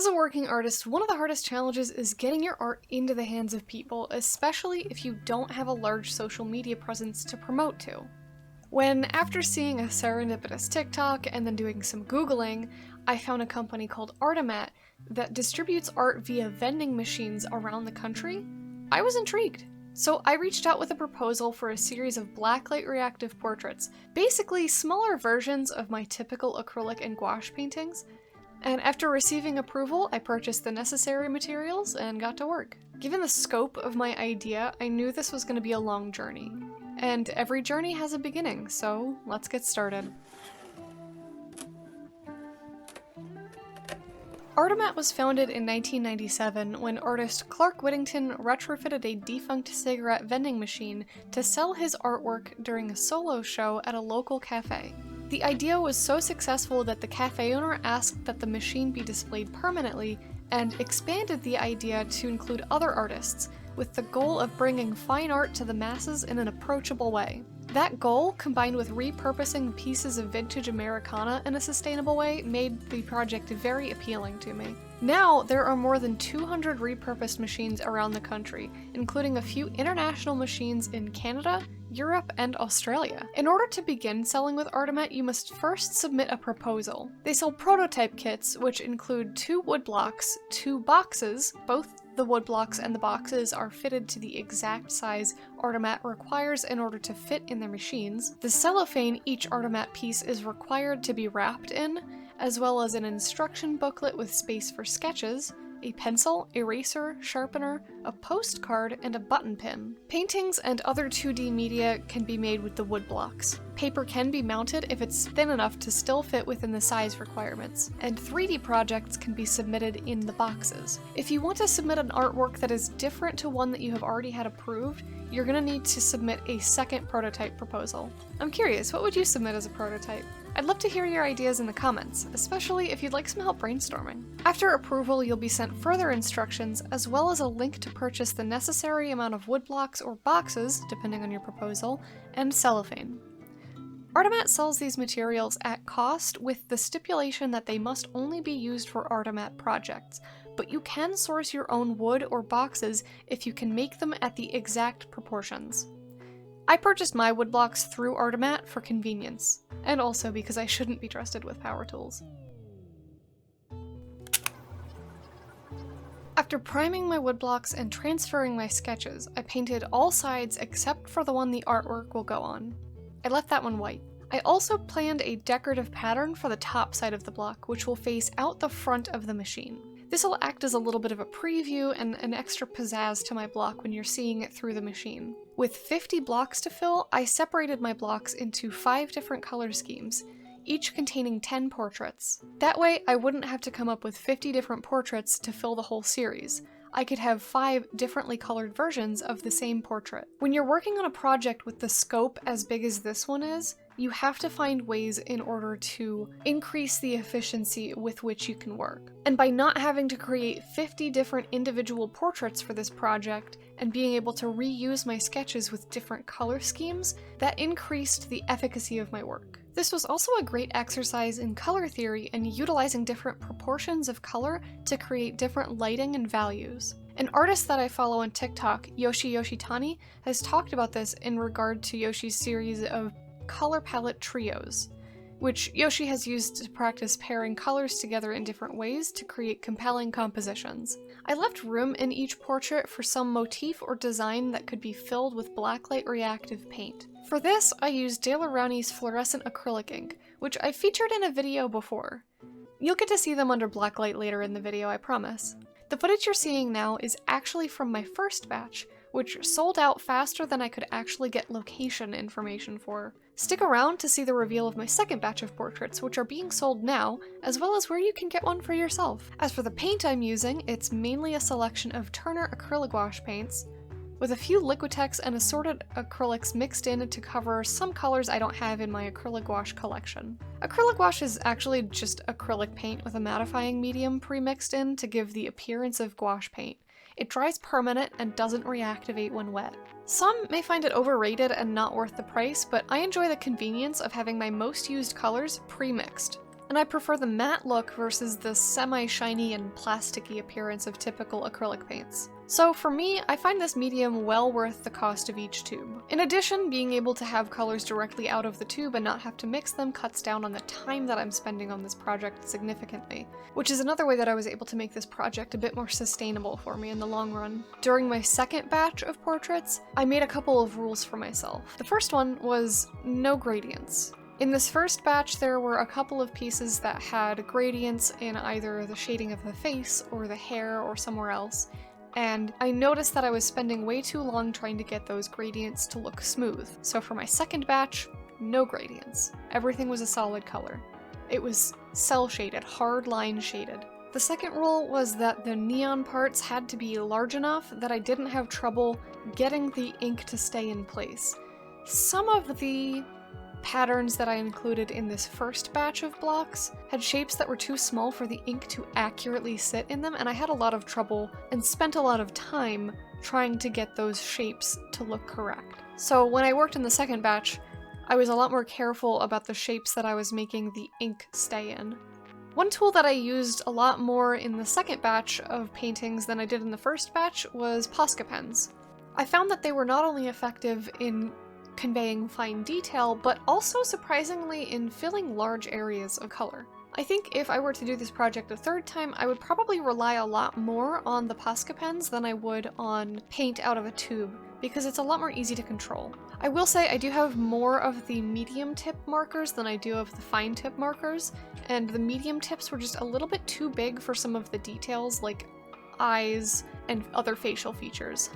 As a working artist, one of the hardest challenges is getting your art into the hands of people, especially if you don't have a large social media presence to promote to. When, after seeing a serendipitous TikTok and then doing some Googling, I found a company called Artomat that distributes art via vending machines around the country, I was intrigued. So I reached out with a proposal for a series of blacklight reactive portraits, basically smaller versions of my typical acrylic and gouache paintings, and after receiving approval, I purchased the necessary materials and got to work. Given the scope of my idea, I knew this was going to be a long journey. And every journey has a beginning, so let's get started. Artomat was founded in 1997 when artist Clark Whittington retrofitted a defunct cigarette vending machine to sell his artwork during a solo show at a local cafe. The idea was so successful that the cafe owner asked that the machine be displayed permanently and expanded the idea to include other artists, with the goal of bringing fine art to the masses in an approachable way. That goal, combined with repurposing pieces of vintage Americana in a sustainable way, made the project very appealing to me. Now, there are more than 200 repurposed machines around the country, including a few international machines in Canada, Europe, and Australia. In order to begin selling with Artomat, you must first submit a proposal. They sell prototype kits, which include 2 woodblocks, 2 boxes, both the woodblocks and the boxes are fitted to the exact size Artomat requires in order to fit in their machines. The cellophane each Artomat piece is required to be wrapped in, as well as an instruction booklet with space for sketches, a pencil, eraser, sharpener, a postcard, and a button pin. Paintings and other 2D media can be made with the woodblocks. Paper can be mounted if it's thin enough to still fit within the size requirements, and 3D projects can be submitted in the boxes. If you want to submit an artwork that is different to one that you have already had approved, you're going to need to submit a second prototype proposal. I'm curious, what would you submit as a prototype? I'd love to hear your ideas in the comments, especially if you'd like some help brainstorming. After approval, you'll be sent further instructions, as well as a link to purchase the necessary amount of woodblocks or boxes, depending on your proposal, and cellophane. Artomat sells these materials at cost with the stipulation that they must only be used for Artomat projects, but you can source your own wood or boxes if you can make them at the exact proportions. I purchased my woodblocks through Artomat for convenience, and also because I shouldn't be trusted with power tools. After priming my woodblocks and transferring my sketches, I painted all sides except for the one the artwork will go on. I left that one white. I also planned a decorative pattern for the top side of the block, which will face out the front of the machine. This will act as a little bit of a preview and an extra pizzazz to my block when you're seeing it through the machine. With 50 blocks to fill, I separated my blocks into 5 different color schemes, each containing 10 portraits. That way, I wouldn't have to come up with 50 different portraits to fill the whole series. I could have 5 differently colored versions of the same portrait. When you're working on a project with the scope as big as this one is, you have to find ways in order to increase the efficiency with which you can work. And by not having to create 50 different individual portraits for this project, and being able to reuse my sketches with different color schemes, that increased the efficacy of my work. This was also a great exercise in color theory and utilizing different proportions of color to create different lighting and values. An artist that I follow on TikTok, Yoshi Yoshitani, has talked about this in regard to Yoshi's series of color palette trios, which Yoshi has used to practice pairing colors together in different ways to create compelling compositions. I left room in each portrait for some motif or design that could be filled with blacklight reactive paint. For this, I used De La Rowney's fluorescent acrylic ink, which I featured in a video before. You'll get to see them under blacklight later in the video, I promise. The footage you're seeing now is actually from my first batch, which sold out faster than I could actually get location information for. Stick around to see the reveal of my second batch of portraits, which are being sold now, as well as where you can get one for yourself. As for the paint I'm using, it's mainly a selection of Turner acrylic gouache paints, with a few Liquitex and assorted acrylics mixed in to cover some colors I don't have in my acrylic gouache collection. Acrylic gouache is actually just acrylic paint with a mattifying medium pre-mixed in to give the appearance of gouache paint. It dries permanent and doesn't reactivate when wet. Some may find it overrated and not worth the price, but I enjoy the convenience of having my most used colors pre-mixed. and I prefer the matte look versus the semi-shiny and plasticky appearance of typical acrylic paints. So for me, I find this medium well worth the cost of each tube. In addition, being able to have colors directly out of the tube and not have to mix them cuts down on the time that I'm spending on this project significantly, which is another way that I was able to make this project a bit more sustainable for me in the long run. During my second batch of portraits, I made a couple of rules for myself. The first one was no gradients. In this first batch, there were a couple of pieces that had gradients in either the shading of the face or the hair or somewhere else, and I noticed that I was spending way too long trying to get those gradients to look smooth. So for my second batch, no gradients. Everything was a solid color. It was cell shaded, hard line shaded. The second rule was that the neon parts had to be large enough that I didn't have trouble getting the ink to stay in place. Some of the patterns that I included in this first batch of blocks had shapes that were too small for the ink to accurately sit in them, and I had a lot of trouble and spent a lot of time trying to get those shapes to look correct. So when I worked in the second batch, I was a lot more careful about the shapes that I was making the ink stay in. One tool that I used a lot more in the second batch of paintings than I did in the first batch was Posca pens. I found that they were not only effective in conveying fine detail, but also surprisingly in filling large areas of color. I think if I were to do this project a third time, I would probably rely a lot more on the Posca pens than I would on paint out of a tube, because it's a lot more easy to control. I will say I do have more of the medium tip markers than I do of the fine tip markers, and the medium tips were just a little bit too big for some of the details like eyes and other facial features.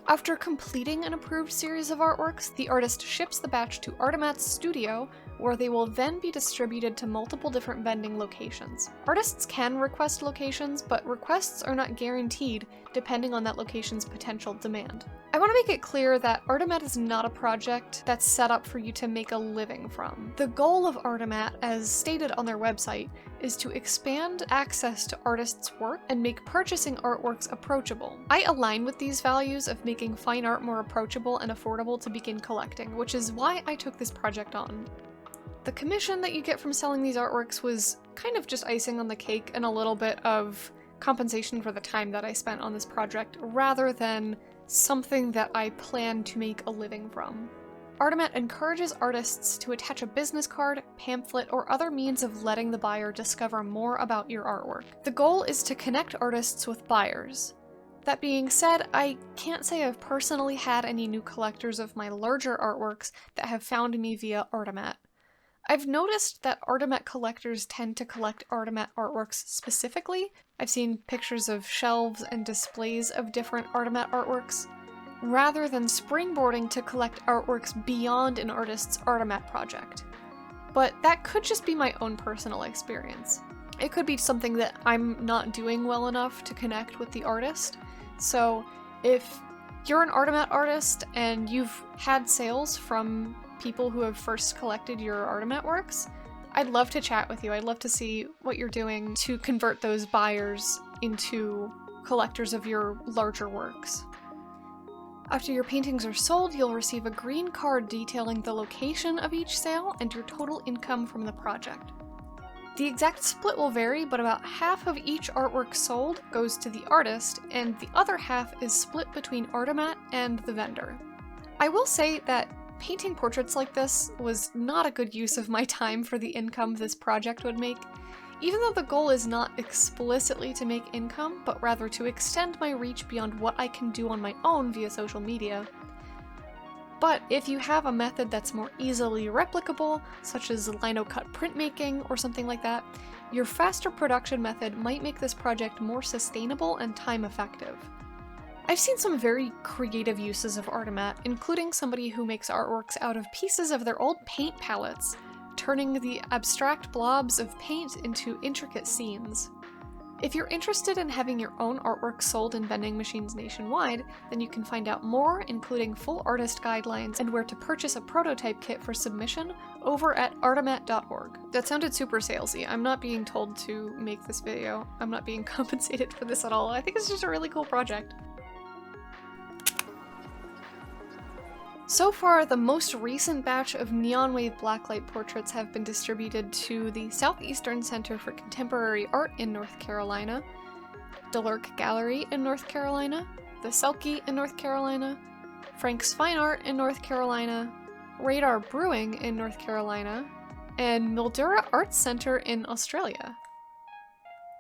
After completing an approved series of artworks, the artist ships the batch to Artemat's studio, where they will then be distributed to multiple different vending locations. Artists can request locations, but requests are not guaranteed depending on that location's potential demand. I want to make it clear that Artemat is not a project that's set up for you to make a living from. The goal of Artemat, as stated on their website, is to expand access to artists' work and make purchasing artworks approachable. I align with these values of making fine art more approachable and affordable to begin collecting, which is why I took this project on. The commission that you get from selling these artworks was kind of just icing on the cake and a little bit of compensation for the time that I spent on this project, rather than something that I plan to make a living from. Artemat encourages artists to attach a business card, pamphlet, or other means of letting the buyer discover more about your artwork. The goal is to connect artists with buyers. That being said, I can't say I've personally had any new collectors of my larger artworks that have found me via Artemat. I've noticed that Artemat collectors tend to collect Artemat artworks specifically. I've seen pictures of shelves and displays of different Artemat artworks, rather than springboarding to collect artworks beyond an artist's Artemat project. But that could just be my own personal experience. It could be something that I'm not doing well enough to connect with the artist. So if you're an Artemat artist and you've had sales from people who have first collected your Artemat works, I'd love to chat with you. I'd love to see what you're doing to convert those buyers into collectors of your larger works. After your paintings are sold, you'll receive a green card detailing the location of each sale and your total income from the project. The exact split will vary, but about half of each artwork sold goes to the artist, and the other half is split between Artemat and the vendor. I will say that painting portraits like this was not a good use of my time for the income this project would make, even though the goal is not explicitly to make income, but rather to extend my reach beyond what I can do on my own via social media. But if you have a method that's more easily replicable, such as lino-cut printmaking or something like that, your faster production method might make this project more sustainable and time-effective. I've seen some very creative uses of Artemat, including somebody who makes artworks out of pieces of their old paint palettes, turning the abstract blobs of paint into intricate scenes. If you're interested in having your own artwork sold in vending machines nationwide, then you can find out more, including full artist guidelines and where to purchase a prototype kit for submission, over at artemat.org. That sounded super salesy. I'm not being told to make this video. I'm not being compensated for this at all. I think it's just a really cool project. So far, the most recent batch of neon wave blacklight portraits have been distributed to the Southeastern Center for Contemporary Art in North Carolina, DeLurk Gallery in North Carolina, the Selkie in North Carolina, Frank's Fine Art in North Carolina, Radar Brewing in North Carolina, and Mildura Arts Center in Australia.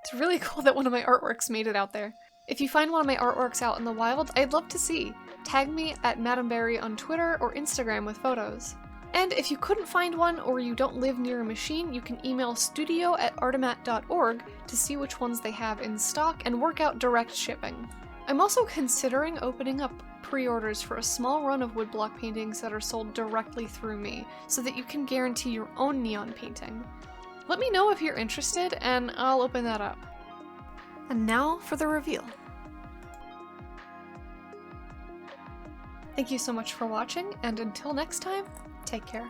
It's really cool that one of my artworks made it out there. If you find one of my artworks out in the wild, I'd love to see. Tag me at Madame Berry on Twitter or Instagram with photos. And if you couldn't find one or you don't live near a machine, you can email studio@artemat.org to see which ones they have in stock and work out direct shipping. I'm also considering opening up pre-orders for a small run of woodblock paintings that are sold directly through me, so that you can guarantee your own neon painting. Let me know if you're interested, and I'll open that up. And now for the reveal. Thank you so much for watching, and until next time, take care.